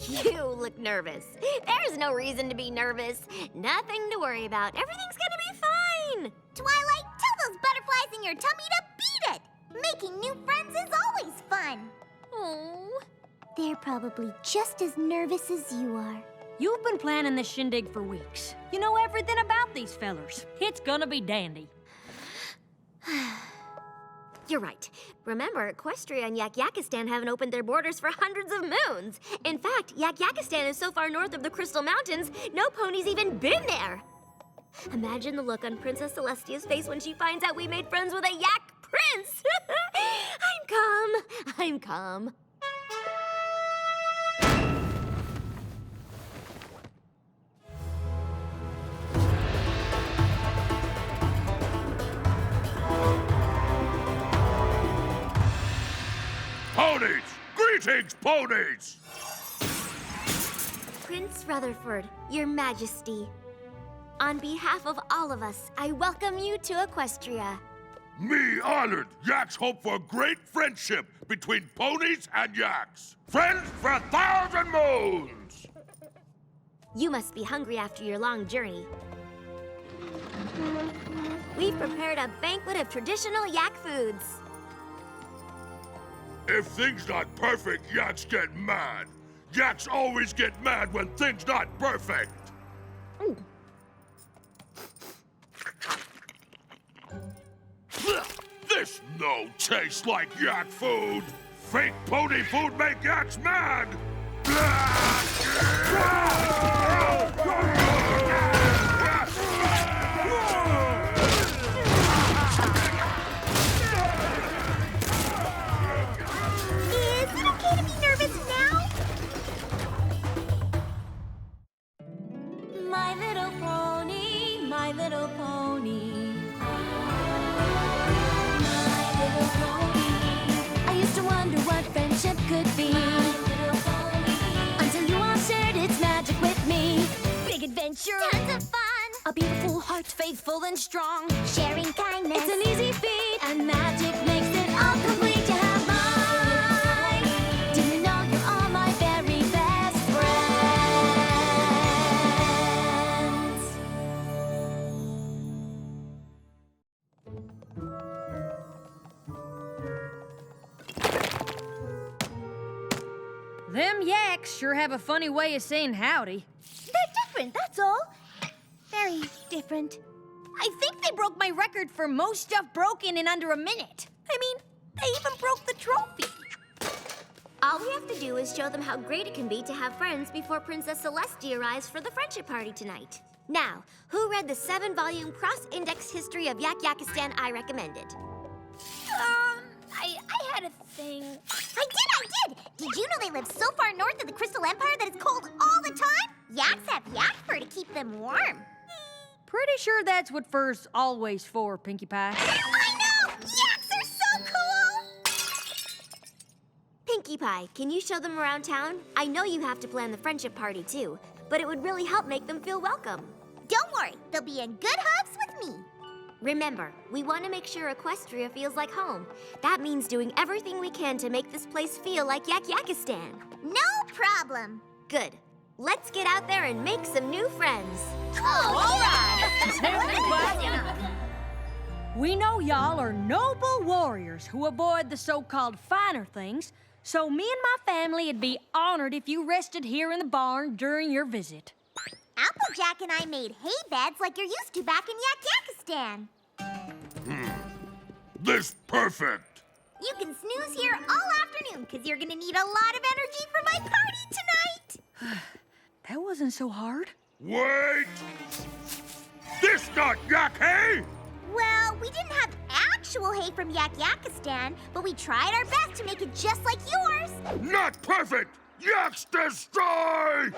You look nervous. There's no reason to be nervous. Nothing to worry about. Everything's gonna be fine. Twilight, tell those butterflies in your tummy to beat it. Making new friends is always fun. Oh. They're probably just as nervous as you are. You've been planning this shindig for weeks. You know everything about these fellers. It's gonna be dandy. You're right. Remember, Equestria and Yakyakistan haven't opened their borders for hundreds of moons. In fact, Yakyakistan is so far north of the Crystal Mountains, no pony's even been there. Imagine the look on Princess Celestia's face when she finds out we made friends with a yak prince. I'm calm. Ponies! Greetings, ponies! Prince Rutherford, Your Majesty. On behalf of all of us, I welcome you to Equestria. Me honored. Yaks hope for great friendship between ponies and yaks. Friends for 1,000 moons! You must be hungry after your long journey. We've prepared a banquet of traditional yak foods. If things not perfect, yaks get mad. Yaks always get mad when things not perfect. Ooh. This no tastes like yak food. Fake pony food make yaks mad. Is it okay to be nervous now? My little pony, my little pony. My little pony. I used to wonder what friendship could be. My little pony. Until you all shared its magic with me. Big adventure. Tons of fun. A beautiful heart, faithful and strong. Sharing kindness. It's an easy feat, and magic makes it all complete to have mine. Do you know you're all my very best friends? Them yaks sure have a funny way of saying howdy. They're different, that's all. Very different. I think they broke my record for most stuff broken in under a minute. I mean, they even broke the trophy. All we have to do is show them how great it can be to have friends before Princess Celestia arrives for the friendship party tonight. Now, who read the 7-volume cross-indexed history of Yakyakistan I recommended? I had a thing. I did! Did you know they live so far north of the Crystal Empire that it's cold all the time? Yaks have yak fur to keep them warm. Pretty sure that's what fur's always for, Pinkie Pie. I know! Yaks are so cool! Pinkie Pie, can you show them around town? I know you have to plan the friendship party too, but it would really help make them feel welcome. Don't worry, they'll be in good hooks with me. Remember, we want to make sure Equestria feels like home. That means doing everything we can to make this place feel like Yakyakistan. No problem. Good. Let's get out there and make some new friends. We know y'all are noble warriors who avoid the so-called finer things, so me and my family would be honored if you rested here in the barn during your visit. Applejack and I made hay beds like you're used to back in Yakyakistan. This perfect. You can snooze here all afternoon, because you're going to need a lot of energy for my party tonight. That wasn't so hard. Wait! This not yak hay? Well, we didn't have actual hay from Yakyakistan, but we tried our best to make it just like yours. Not perfect! Yaks destroy!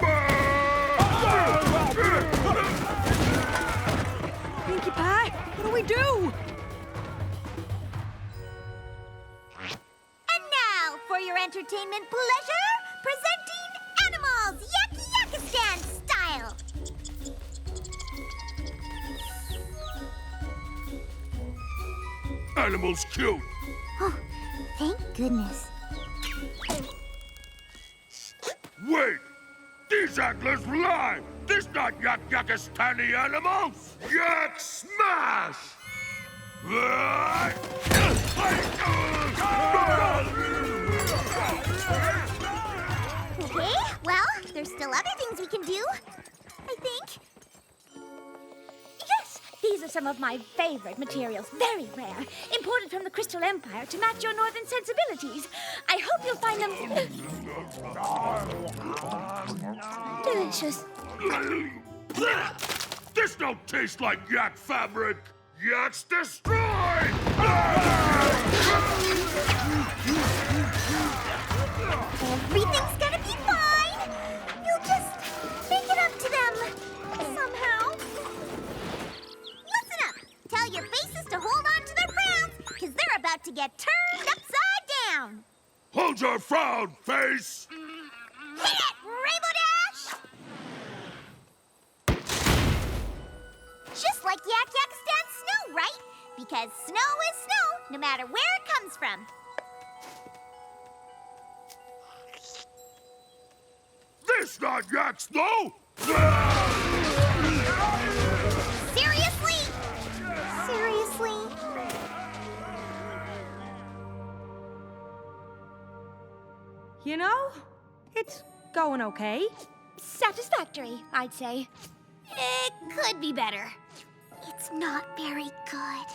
Pinkie Pie, what do we do? And now, for your entertainment pleasure, presenting Animals Yakyakistan style. Animals cute. Oh, thank goodness. Wait, These antlers lie! This not Yakyakistani animals! Yak smash! Okay, well, there's still other things we can do, I think. Yes, these are some of my favorite materials. Very rare. Imported from the Crystal Empire to match your northern sensibilities. I hope you'll find them delicious. This don't taste like yak fabric! Yaks destroy! Everything's gonna be fine. You'll just make it up to them somehow. Listen up. Tell your faces to hold on to their frowns, because they're about to get turned upside down. Hold your frown, face! Hit it, Rainbow Dash! Just like Yakyakistan snow, right? Because snow is snow, no matter where it comes from. This not yak snow! Seriously? Seriously? You know, it's going okay. Satisfactory, I'd say. It could be better. It's not very good.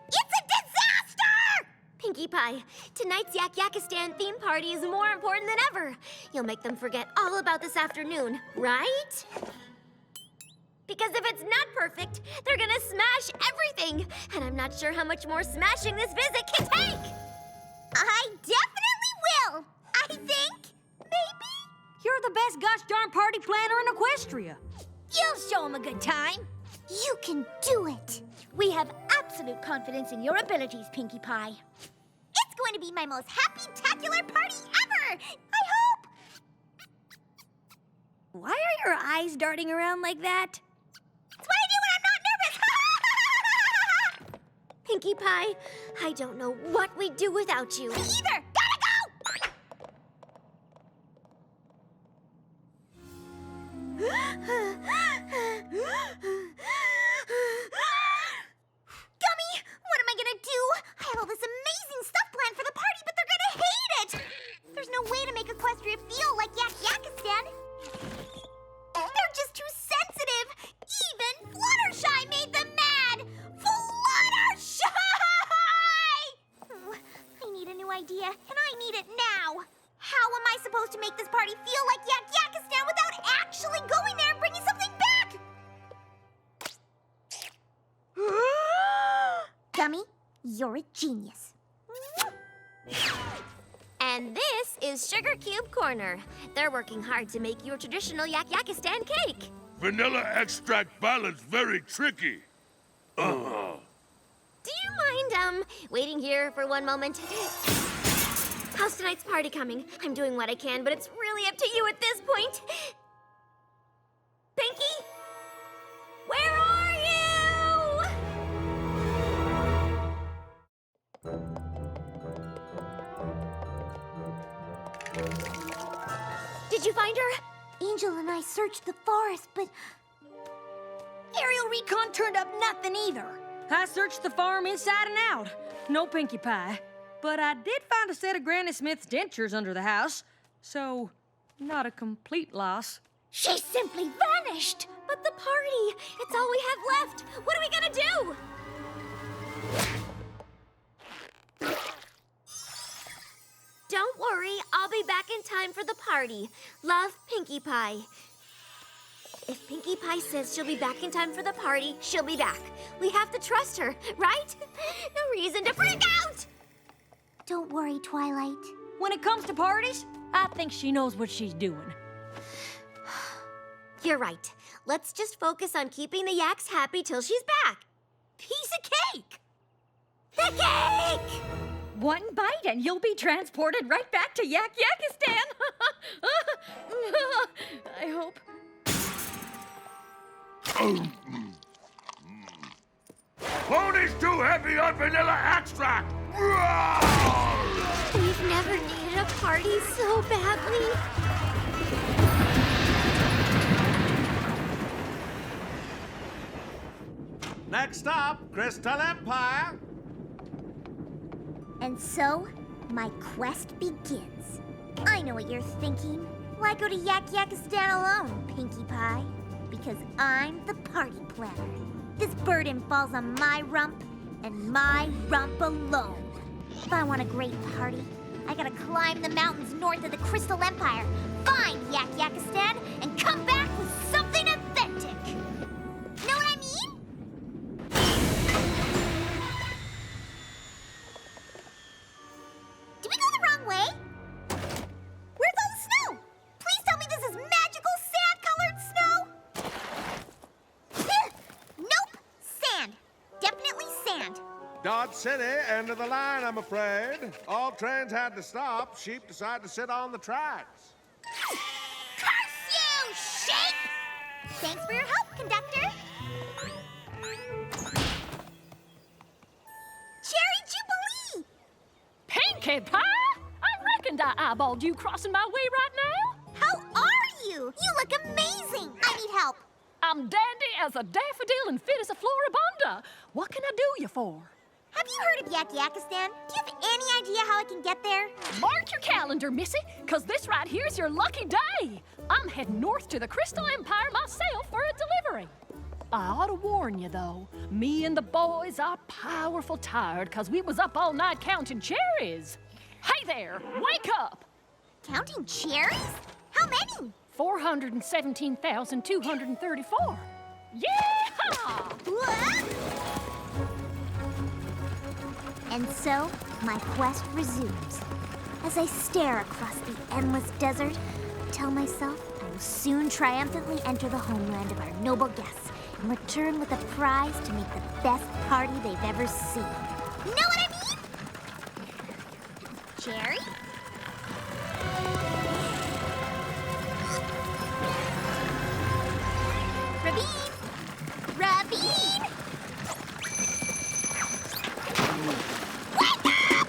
It's a disaster! Pinkie Pie, tonight's Yakyakistan theme party is more important than ever. You'll make them forget all about this afternoon, right? Because if it's not perfect, they're gonna smash everything. And I'm not sure how much more smashing this visit can take. I definitely will. I think. Maybe. You're the best gosh darn party planner in Equestria. You'll show them a good time. You can do it. We have absolute confidence in your abilities, Pinkie Pie. It's going to be my most happy-tacular party ever. I hope. Why are your eyes darting around like that? That's what I do when I'm not nervous. Pinkie Pie, I don't know what we'd do without you. Me either. Gotta go. Gummy, what am I gonna do? I have all this amazing stuff planned for the party, but they're gonna hate it. There's no way to make Equestria feel like Yakyakistan. They're just too sensitive. Even Fluttershy made them mad. Fluttershy! I need a new idea, and I need it now. How am I supposed to make this party feel like Yakyakistan without actually going there and bringing something back? Gummy, you're a genius. And this is Sugar Cube Corner. They're working hard to make your traditional Yakyakistan cake. Vanilla extract balance very tricky. Do you mind, waiting here for one moment? How's tonight's party coming? I'm doing what I can, but it's really up to you at this point. Pinkie? Where are you? Did you find her? Angel and I searched the forest, but Aerial recon turned up nothing either. I searched the farm inside and out. No Pinkie Pie. But I did find a set of Granny Smith's dentures under the house, so not a complete loss. She simply vanished. But the party, it's all we have left. What are we gonna do? Don't worry, I'll be back in time for the party. Love, Pinkie Pie. If Pinkie Pie says she'll be back in time for the party, she'll be back. We have to trust her, right? No reason to freak out! don't worry, Twilight. When it comes to parties, I think she knows what she's doing. You're right. Let's just focus on keeping the yaks happy till she's back. Piece of cake! The cake! One bite and you'll be transported right back to Yakyakistan. I hope. Ponies too heavy on vanilla extract! We've never needed a party so badly. Next stop, Crystal Empire. And so, my quest begins. I know what you're thinking. Why go to Yakyakistan alone, Pinkie Pie? Because I'm the party planner. This burden falls on my rump, and my rump alone. If I want a great party, I gotta climb the mountains north of the Crystal Empire, find Yakyakistan, and come back with something authentic. Know what I mean? Did we go the wrong way? Where's all the snow? Please tell me this is magical sand-colored snow. Nope, sand. Definitely sand. Dodge City, end of the line, I'm afraid. All trains had to stop. Sheep decided to sit on the tracks. Curse you, sheep! Thanks for your help, conductor. Cherry Jubilee! Pinkie Pie! I reckoned I eyeballed you crossing my way right now. How are you? You look amazing. I need help. I'm dandy as a daffodil and fit as a floribunda. What can I do you for? Have you heard of Yakyakistan? Do you have any idea how I can get there? Mark your calendar, missy, because this right here's your lucky day. I'm heading north to the Crystal Empire myself for a delivery. I ought to warn you, though. Me and the boys are powerful tired because we was up all night counting cherries. Hey there, wake up! Counting cherries? How many? 417,234. Yeehaw! What? And so, my quest resumes. As I stare across the endless desert, I tell myself I will soon triumphantly enter the homeland of our noble guests and return with a prize to make the best party they've ever seen. Know what I mean? Cherry? Ravine! Ravine! Wake up!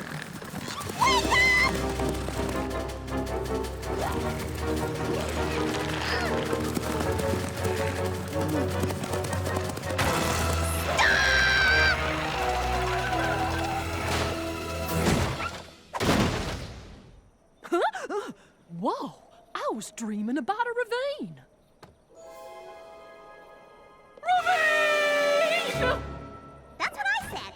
Wake up! Whoa, I was dreaming about a ravine. Ravine! That's what I said.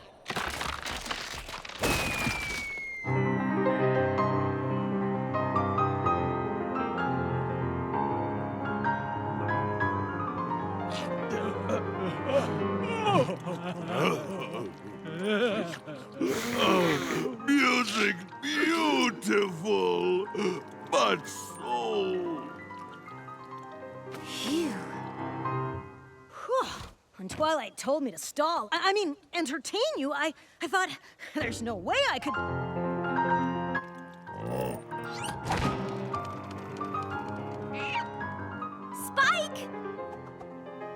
Music beautiful, but so... Phew. Whew. When Twilight told me to stall, I mean, entertain you, I thought, there's no way I could... Spike!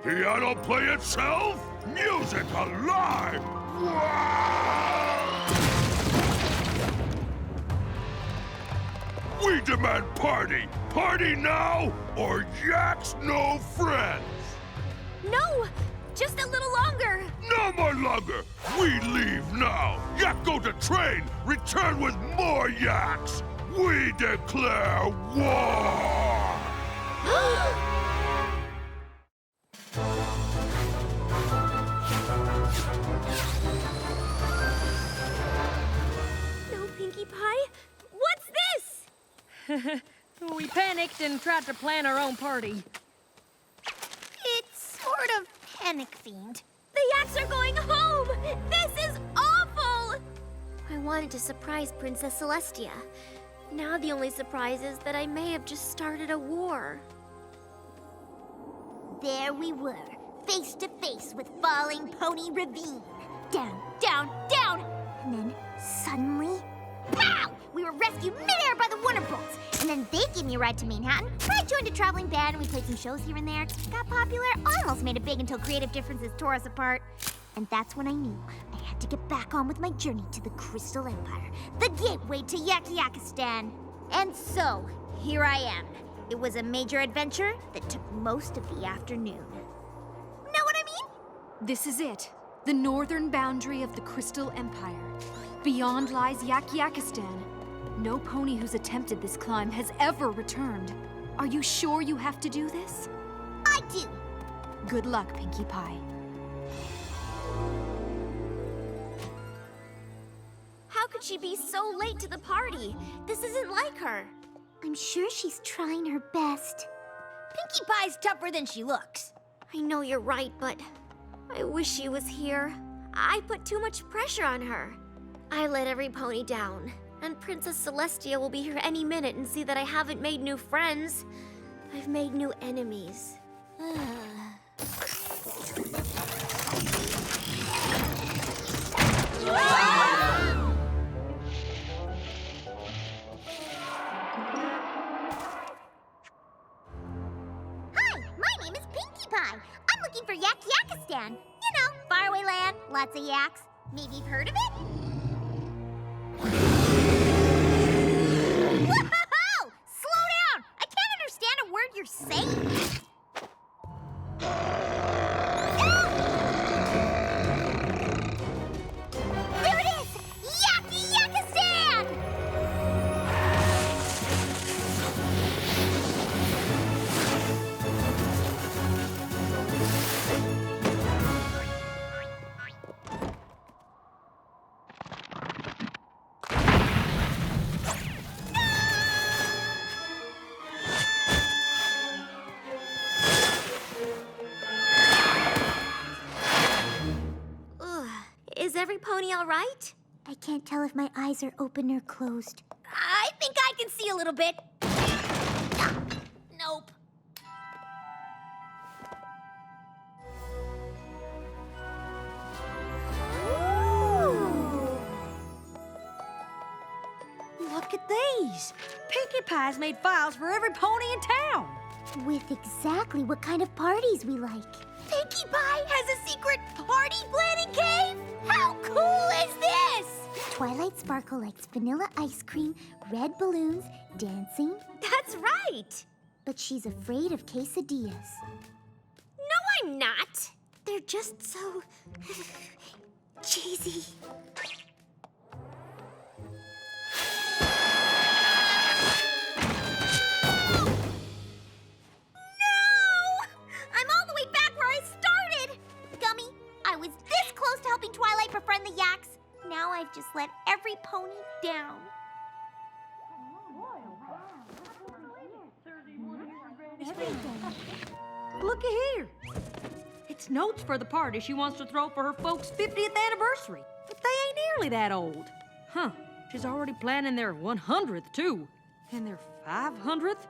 Piano play itself? Music alive! Wow! We demand party! Party now, or Yaks no friends! No, just a little longer. No more longer! We leave now! Yak go to train! Return with more Yaks! We declare war! No, Pinkie Pie. What's this? We panicked and tried to plan our own party. It's sort of panic-themed. The Yaks are going home! This is awful! I wanted to surprise Princess Celestia. Now the only surprise is that I may have just started a war. There we were, face to face with falling Pony Ravine. Down, down, down! And then, suddenly, pow! We were rescued midair by the Wonderbolts. And then they gave me a ride to Manhattan, where I joined a traveling band and we played some shows here and there. Got popular, almost made it big until creative differences tore us apart. And that's when I knew I had to get back on with my journey to the Crystal Empire, the gateway to Yakyakistan. And so, here I am. It was a major adventure that took most of the afternoon. Know what I mean? This is it. the northern boundary of the Crystal Empire. Beyond lies Yakyakistan. No pony who's attempted this climb has ever returned. Are you sure you have to do this? I do. Good luck, Pinkie Pie. How could she be so late to the party? This isn't like her. I'm sure she's trying her best. Pinkie Pie's tougher than she looks. I know you're right, but I wish she was here. I put too much pressure on her. I let every pony down, and Princess Celestia will be here any minute and see that I haven't made new friends. I've made new enemies. Hi, my name is Pinkie Pie. I'm looking for Yakyakistan. You know, faraway land, lots of yaks. Maybe you've heard of it? Whoa! Slow down! I can't understand a word you're saying. There it is! Yakyakistan! Ugh. Is every pony all right? I can't tell if my eyes are open or closed. I think I can see a little bit. Nope. Look at these. Pinkie Pie's made files for every pony in town. With exactly what kind of parties we like. Pinkie Pie has a secret party planning cave? How cool is this? Twilight Sparkle likes vanilla ice cream, red balloons, dancing, That's right. but she's afraid of quesadillas. No, I'm not. They're just so cheesy. I'm all the way back where I started! Gummy, I was this close to helping Twilight befriend the yaks. Now I've just let every pony down. Looky here. It's notes for the party she wants to throw for her folks' 50th anniversary. But they ain't nearly that old. Huh. She's already planning their 100th, too. And their 500th?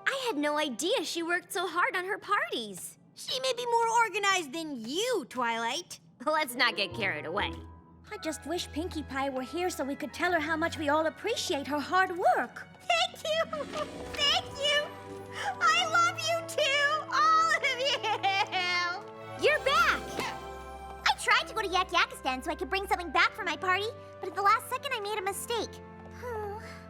I had no idea she worked so hard on her parties. She may be more organized than you, Twilight. Let's not get carried away. I just wish Pinkie Pie were here so we could tell her how much we all appreciate her hard work. Thank you! Thank you! I love you too! All of you! You're back! I tried to go to Yakyakistan so I could bring something back for my party, but at the last second I made a mistake.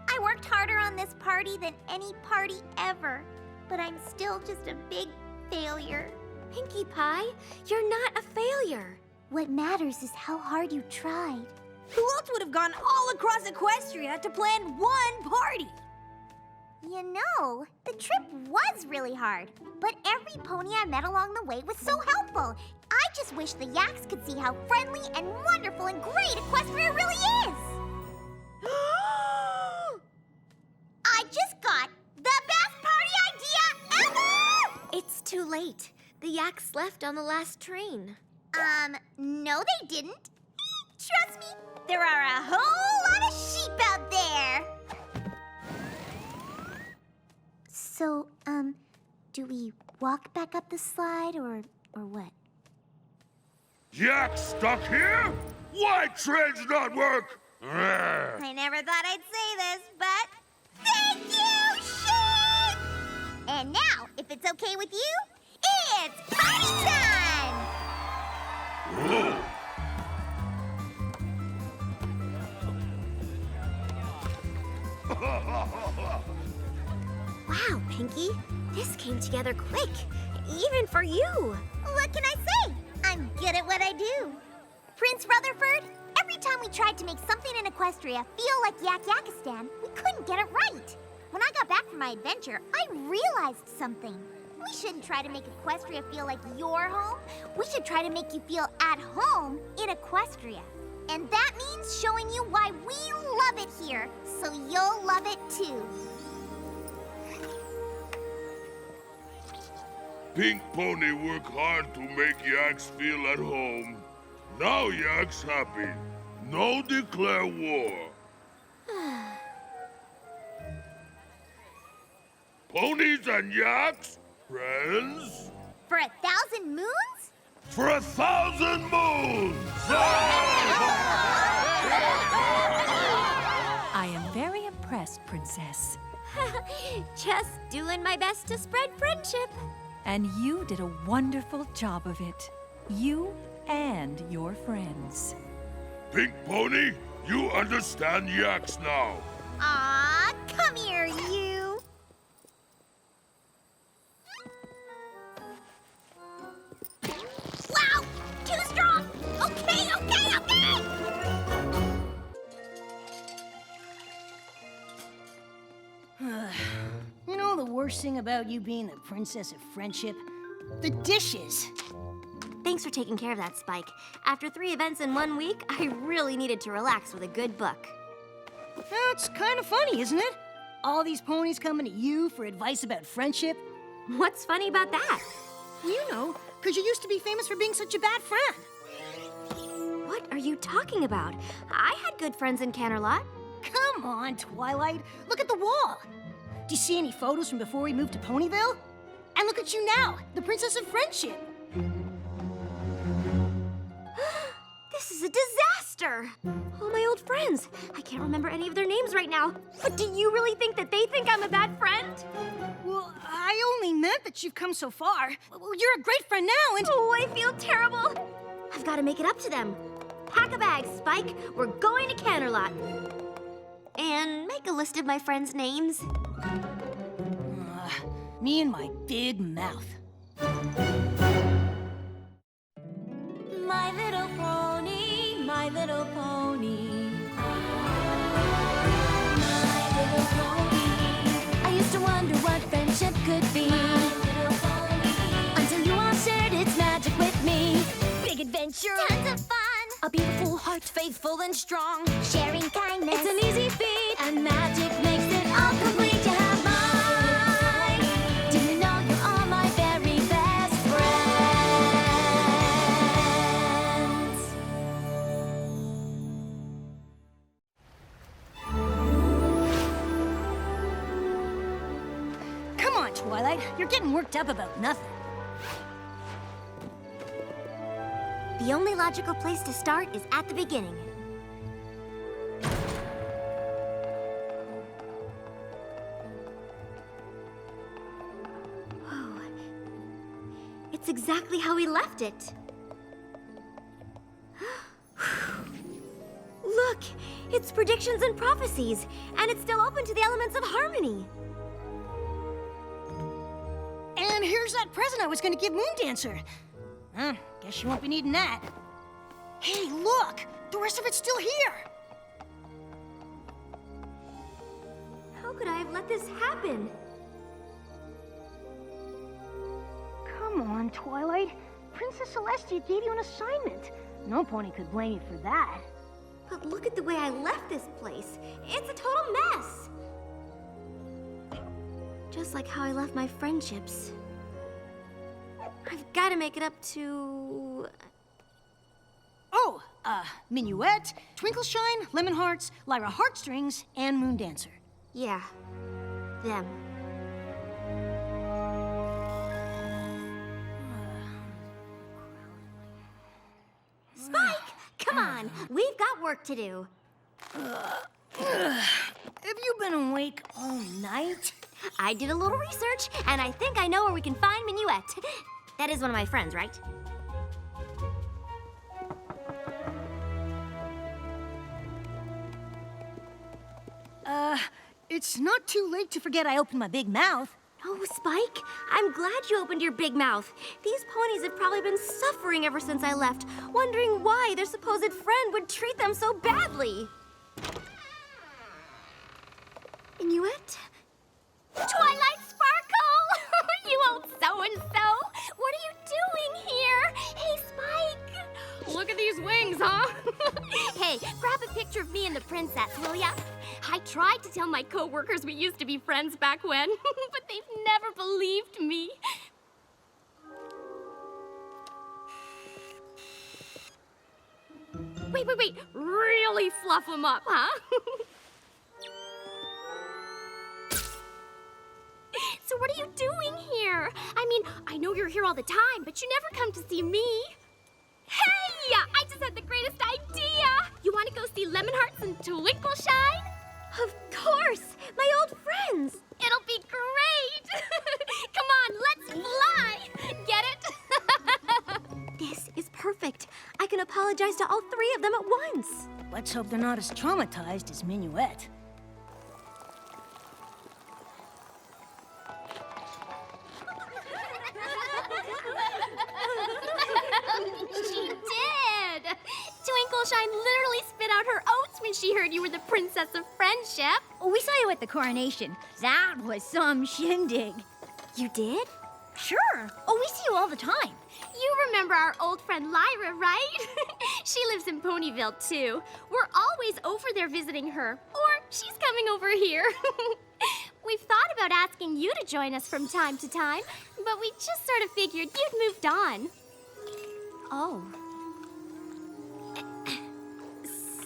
I worked harder on this party than any party ever, but I'm still just a big failure. Pinkie Pie, you're not a failure. What matters is how hard you tried. Who else would have gone all across Equestria to plan one party? You know, the trip was really hard, but every pony I met along the way was so helpful. I just wish the yaks could see how friendly and wonderful and great Equestria really is. I just got the best party idea ever! It's too late. The yaks left on the last train. No they didn't. Trust me, there are a whole lot of sheep out there. So, do we walk back up the slide or what? Yaks stuck here? Why trains not work? I never thought I'd say this, but thank you, sheep! And now, if it's okay with you, it's party time! Wow, Pinkie, this came together quick, even for you. What can I say? I'm good at what I do. Prince Rutherford, every time we tried to make something in Equestria feel like Yakyakistan, we couldn't get it right. When I got back from my adventure, I realized something. We shouldn't try to make Equestria feel like your home. We should try to make you feel at home in Equestria. And that means showing you why we love it here, so you'll love it too. Pink Pony work hard to make Yaks feel at home. Now Yaks happy. No declare war. Ponies and Yaks, friends? For 1,000 moons? For 1,000 moons! I am very impressed, Princess. Just doing my best to spread friendship. And you did a wonderful job of it. You and your friends. Pink Pony, you understand Yaks now. Aw, come here, you. Wow, too strong. Okay. You know the worst thing about you being the princess of friendship? The dishes. Thanks for taking care of that, Spike. After 3 events in 1 week, I really needed to relax with a good book. It's kind of funny, isn't it? All these ponies coming to you for advice about friendship. What's funny about that? You know, because you used to be famous for being such a bad friend. What are you talking about? I had good friends in Canterlot. Come on, Twilight. Look at the wall. Do you see any photos from before we moved to Ponyville? And look at you now, the princess of friendship. This is a disaster! All my old friends. I can't remember any of their names right now. But do you really think that they think I'm a bad friend? Well, I only meant that you've come so far. Well, you're a great friend now, and... Oh, I feel terrible. I've got to make it up to them. Pack a bag, Spike. We're going to Canterlot. And make a list of my friends' names. Me and my big mouth. My little pony, my little pony. My little pony. I used to wonder what friendship could be. My little pony. Until you all shared its magic with me. Big adventure. Tons of fun. A beautiful heart, faithful and strong. Sharing kindness. It's an easy feat, and magic makes it all complete. You have mine. Do you know you are my very best friends? Come on, Twilight. You're getting worked up about nothing. The only logical place to start is at the beginning. Oh, it's exactly how we left it. Look, it's predictions and prophecies, and it's still open to the elements of harmony. And here's that present I was going to give Moondancer. Guess you won't be needing that. Hey, look! The rest of it's still here! How could I have let this happen? Come on, Twilight. Princess Celestia gave you an assignment. No pony could blame you for that. But look at the way I left this place. It's a total mess. Just like how I left my friendships. I've got to make it up to... Oh, Minuet, Twinkleshine, Lemon Hearts, Lyra Heartstrings, and Moondancer. Yeah, them. Spike, come on. We've got work to do. Have you been awake all night? I did a little research, and I think I know where we can find Minuet. That is one of my friends, right? It's not too late to forget I opened my big mouth. Oh, Oh, Spike, I'm glad you opened your big mouth. These ponies have probably been suffering ever since I left, wondering why their supposed friend would treat them so badly. Minuet? Twilight Sparkle! You old so-and-so! What are you doing here? Hey, Spike! Look at these wings, huh? Hey, grab a picture of me and the princess, will ya? I tried to tell my coworkers we used to be friends back when, but they've never believed me. Wait. Really fluff them up, huh? So what are you doing here? I mean, I know you're here all the time, but you never come to see me. Hey! I just had the greatest idea! You want to go see Lemon Hearts and Twinkleshine? Of course! My old friends! It'll be great! Come on, let's fly! Get it? This is perfect. I can apologize to all three of them at once. Let's hope they're not as traumatized as Minuet. She did! Twinkleshine literally spit out her oats when she heard you were the Princess of Friendship. We saw you at the coronation. That was some shindig. You did? Sure. Oh, we see you all the time. You remember our old friend Lyra, right? She lives in Ponyville, too. We're always over there visiting her. Or she's coming over here. We've thought about asking you to join us from time to time, but we just sort of figured you'd moved on. Oh.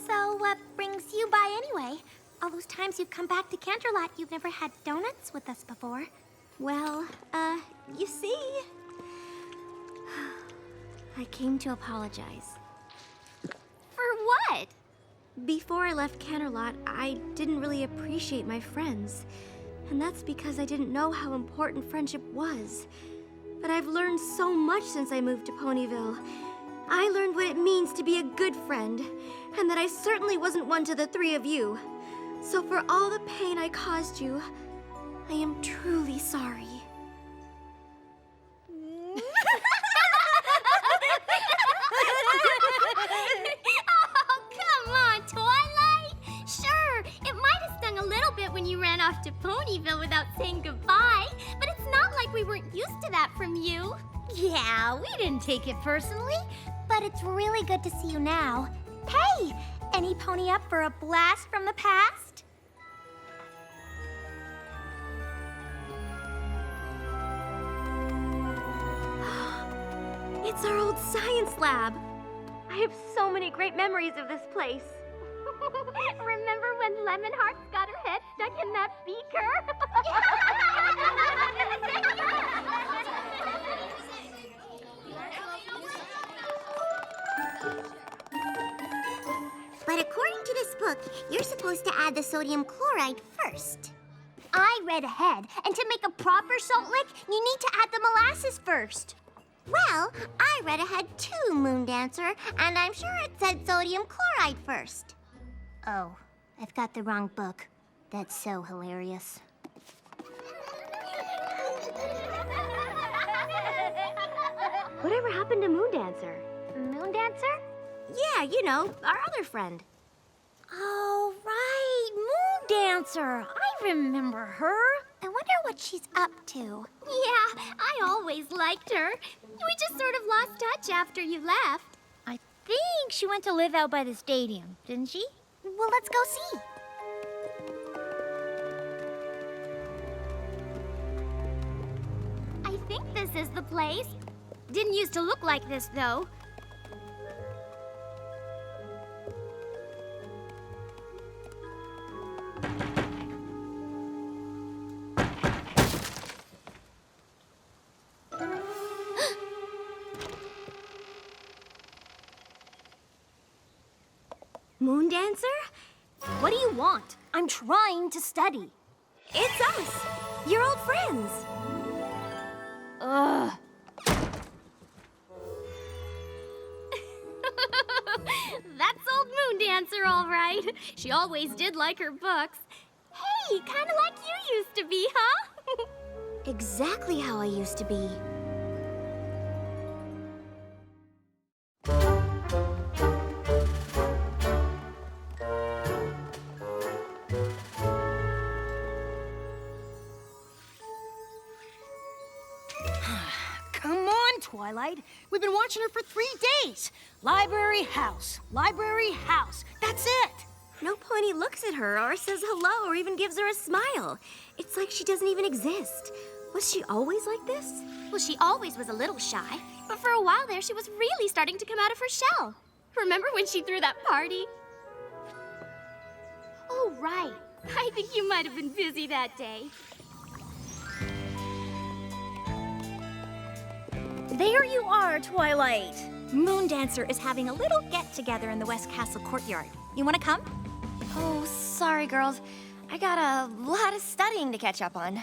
So what brings you by anyway? All those times you've come back to Canterlot, you've never had donuts with us before. Well, you see, I came to apologize. For what? Before I left Canterlot, I didn't really appreciate my friends. And that's because I didn't know how important friendship was. But I've learned so much since I moved to Ponyville. I learned what it means to be a good friend, and that I certainly wasn't one to the three of you. So for all the pain I caused you, I am truly sorry. Oh, come on, Twilight! Sure, it might have stung a little bit when you ran off to Ponyville without saying goodbye, but it's not like we weren't used to that from you. Yeah, we didn't take it personally. But it's really good to see you now. Hey, any pony up for a blast from the past? It's our old science lab. I have so many great memories of this place. Remember when Lemon Hearts got her head stuck in that beaker? But according to this book, you're supposed to add the sodium chloride first. I read ahead, and to make a proper salt lick, you need to add the molasses first. Well, I read ahead too, Moon Dancer, and I'm sure it said sodium chloride first. Oh, I've got the wrong book. That's so hilarious. Whatever happened to Moon Dancer? Moon Dancer? Yeah, you know, our other friend. Oh, right, Moon Dancer. I remember her. I wonder what she's up to. Yeah, I always liked her. We just sort of lost touch after you left. I think she went to live out by the stadium, didn't she? Well, let's go see. I think this is the place. Didn't used to look like this, though. Moon Dancer? What do you want? I'm trying to study. It's us, your old friends. Ugh. That's old Moon Dancer, all right. She always did like her books. Hey, kind of like you used to be, huh? exactly how I used to be. Come on, Twilight. We've been watching her for 3 days. Library, house. Library, house. That's it. No pony looks at her or says hello or even gives her a smile. It's like she doesn't even exist. Was she always like this? Well, she always was a little shy, but for a while there, she was really starting to come out of her shell. Remember when she threw that party? Oh, right. I think you might have been busy that day. There you are, Twilight. Moondancer is having a little get-together in the West Castle courtyard. You want to come? Oh, sorry, girls. I got a lot of studying to catch up on.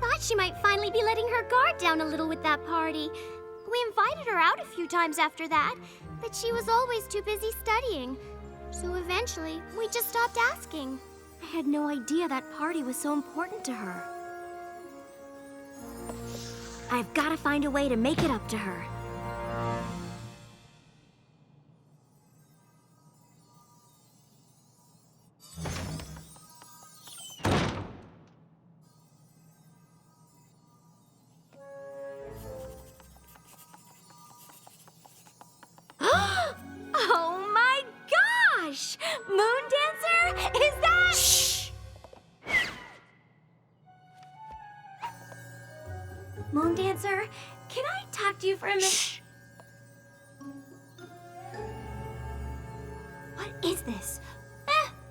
Thought she might finally be letting her guard down a little with that party. We invited her out a few times after that, but she was always too busy studying. So eventually, we just stopped asking. I had no idea that party was so important to her. I've got to find a way to make it up to her. Oh my gosh! Moondancer? Is that... Shh! Moondancer, can I talk to you for a minute? Shh. What is this?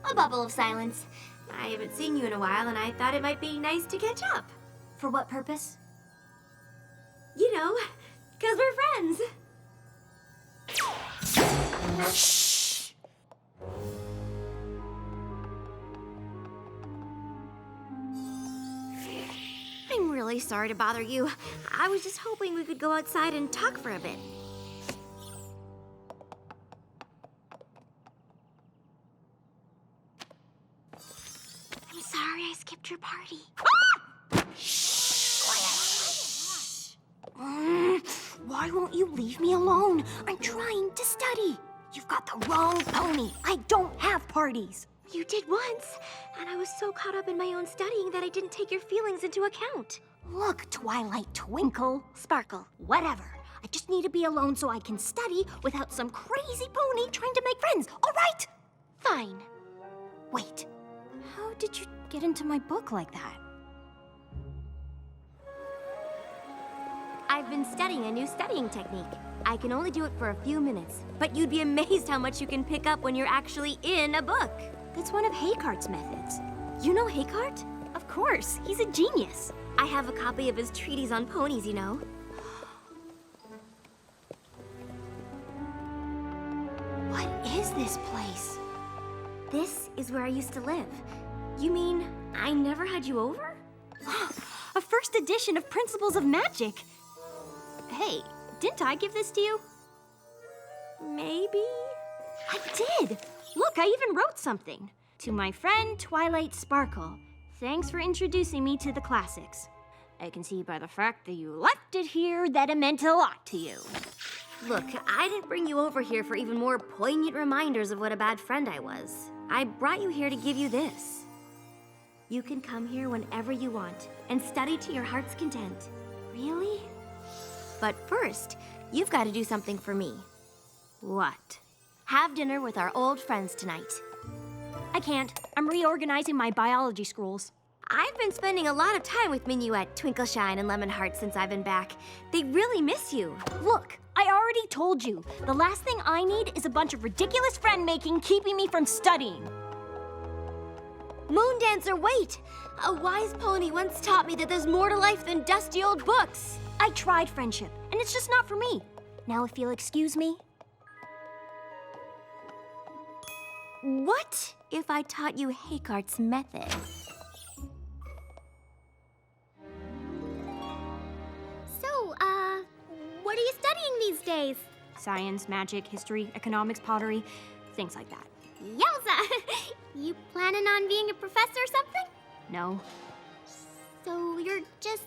A bubble of silence. I haven't seen you in a while, and I thought it might be nice to catch up. For what purpose? You know, 'cause we're friends. Shh! I'm really sorry to bother you. I was just hoping we could go outside and talk for a bit. I'm sorry I skipped your party. Why won't you leave me alone? I'm trying to study. You've got the wrong pony. I don't have parties. You did once, and I was so caught up in my own studying that I didn't take your feelings into account. Look, Twilight Twinkle, Sparkle, whatever. I just need to be alone so I can study without some crazy pony trying to make friends, all right? Fine. Wait, how did you get into my book like that? I've been studying a new studying technique. I can only do it for a few minutes, but you'd be amazed how much you can pick up when you're actually in a book. That's one of Haycart's methods. You know Haycart? Of course, he's a genius. I have a copy of his treatise on ponies, you know. What is this place? This is where I used to live. You mean I never had you over? A first edition of Principles of Magic. Hey, didn't I give this to you? Maybe? I did! Look, I even wrote something. To my friend Twilight Sparkle, thanks for introducing me to the classics. I can see by the fact that you left it here that it meant a lot to you. Look, I didn't bring you over here for even more poignant reminders of what a bad friend I was. I brought you here to give you this. You can come here whenever you want and study to your heart's content. Really? But first, you've got to do something for me. What? Have dinner with our old friends tonight. I can't. I'm reorganizing my biology scrolls. I've been spending a lot of time with Minuet, Twinkleshine, and Lemonheart since I've been back. They really miss you. Look, I already told you. The last thing I need is a bunch of ridiculous friend-making keeping me from studying. Moondancer, wait! A wise pony once taught me that there's more to life than dusty old books. I tried friendship, and it's just not for me. Now if you'll excuse me. What if I taught you Haycart's method? So, what are you studying these days? Science, magic, history, economics, pottery, things like that. Yowza! You planning on being a professor or something? No. So you're just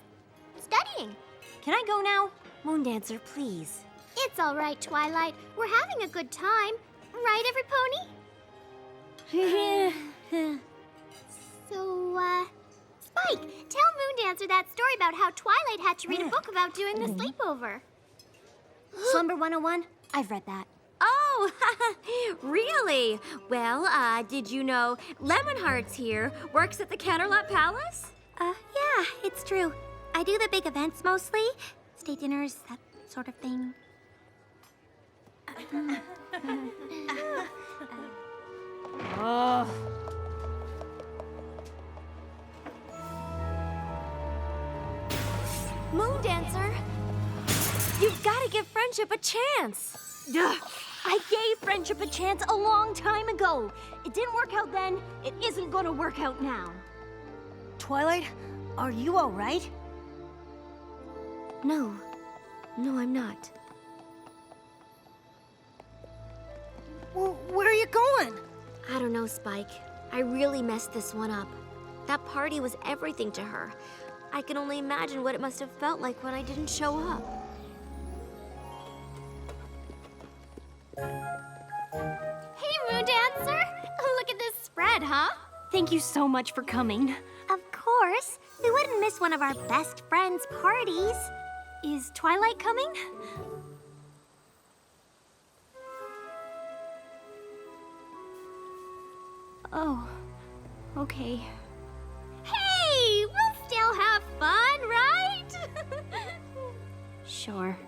studying? Can I go now? Moondancer, please. It's all right, Twilight. We're having a good time. Right, everypony? So, Spike, tell Moondancer that story about how Twilight had to read a book about doing the sleepover. Slumber 101? I've read that. Oh, really? Well, did you know Lemon Hearts here works at the Canterlot Palace? Yeah, it's true. I do the big events mostly. State dinners, that sort of thing. Oh. Moondancer, you've got to give friendship a chance. Ugh. I gave friendship a chance a long time ago. It didn't work out then. It isn't gonna work out now. Twilight, are you all right? No, I'm not. Well, where are you going? I don't know, Spike. I really messed this one up. That party was everything to her. I can only imagine what it must have felt like when I didn't show up. Hey, Moondancer! Look at this spread, huh? Thank you so much for coming. Of course. We wouldn't miss one of our best friends' parties. Is Twilight coming? Oh, okay. Hey, we'll still have fun, right? Sure.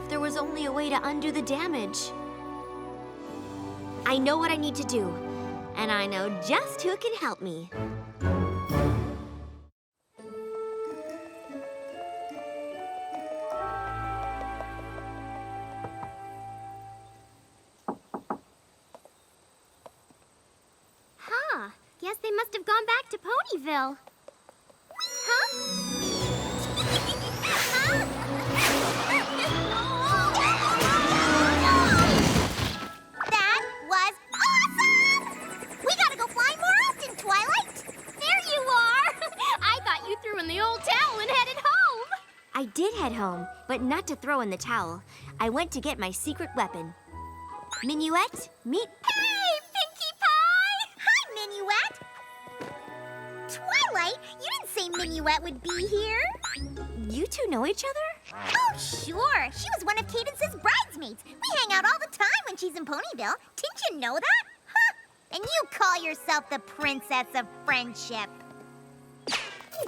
If there was only a way to undo the damage. I know what I need to do, and I know just who can help me. Huh. Guess they must have gone back to Ponyville. That was awesome! We gotta go flying more often, Twilight! There you are! I thought you threw in the old towel and headed home! I did head home, but not to throw in the towel. I went to get my secret weapon. Minuet, meet... Hey, Pinkie Pie! Hi, Minuet! Twilight, you didn't say Minuet would be here. You two know each other? Oh, sure. She was one of Cadence's bridesmaids. We hang out all the time when she's in Ponyville. Didn't you know that? Huh. And you call yourself the Princess of Friendship.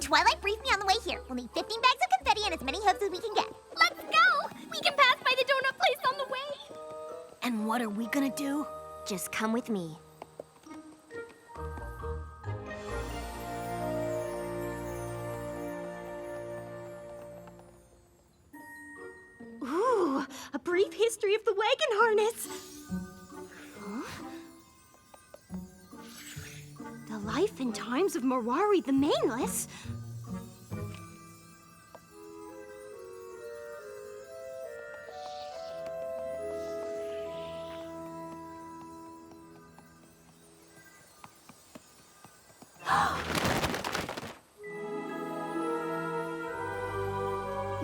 Twilight briefed me on the way here. We'll need 15 bags of confetti and as many hooves as we can get. Let's go! We can pass by the donut place on the way. And what are we gonna do? Just come with me. Ooh, a brief history of the wagon harness. Huh? The life and times of Marari the Maneless.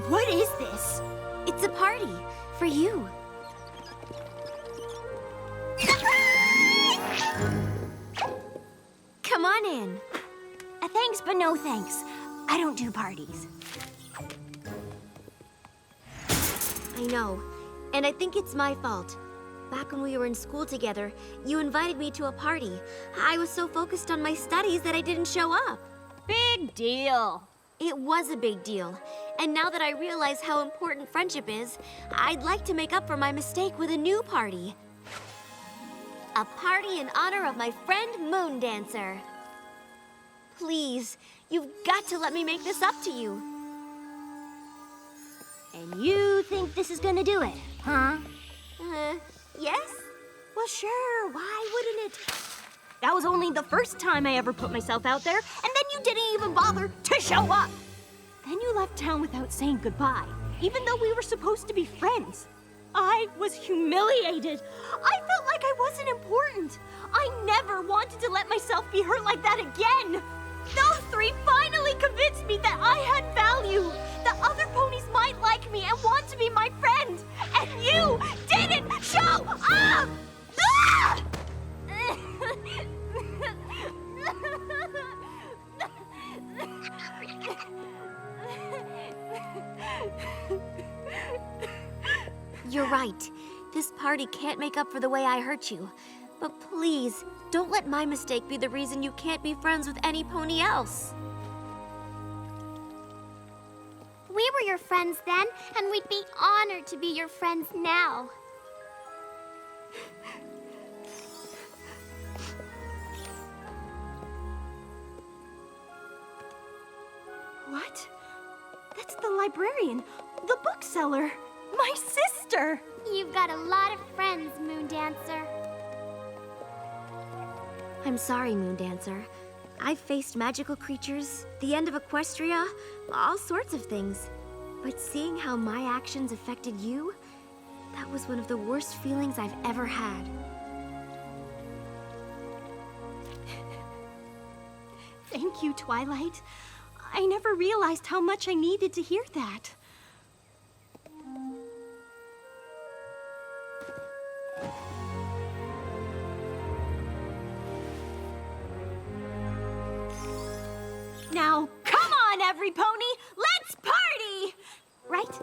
What is this? It's a party for you. Come on in. Thanks, but no thanks. I don't do parties. I know, and I think it's my fault. Back when we were in school together, you invited me to a party. I was so focused on my studies that I didn't show up. Big deal. It was a big deal. And now that I realize how important friendship is, I'd like to make up for my mistake with a new party. A party in honor of my friend Moondancer. Please, you've got to let me make this up to you. And you think this is gonna do it, huh? Yes? Well, sure, why wouldn't it? That was only the first time I ever put myself out there, and then you you didn't even bother to show up. Then you left town without saying goodbye, even though we were supposed to be friends. I was humiliated. I felt like I wasn't important. I never wanted to let myself be hurt like that again. Those three finally convinced me that I had value, that other ponies might like me and want to be my friend. And you didn't show up! Ah! You're right. This party can't make up for the way I hurt you. But please, don't let my mistake be the reason you can't be friends with any pony else. We were your friends then, and we'd be honored to be your friends now. What? That's the librarian, the bookseller, my sister. You've got a lot of friends, Moondancer. I'm sorry, Moondancer. I've faced magical creatures, the end of Equestria, all sorts of things. But seeing how my actions affected you, that was one of the worst feelings I've ever had. Thank you, Twilight. I never realized how much I needed to hear that. Now, come on, everypony! Let's party! Right?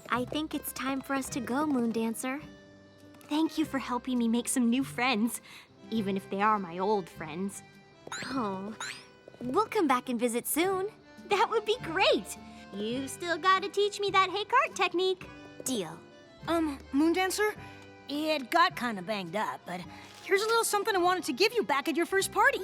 I think it's time for us to go, Moondancer. Thank you for helping me make some new friends, even if they are my old friends. Oh, we'll come back and visit soon. That would be great. You still gotta teach me that hay cart technique. Deal. Moondancer, it got kind of banged up, but here's a little something I wanted to give you back at your first party.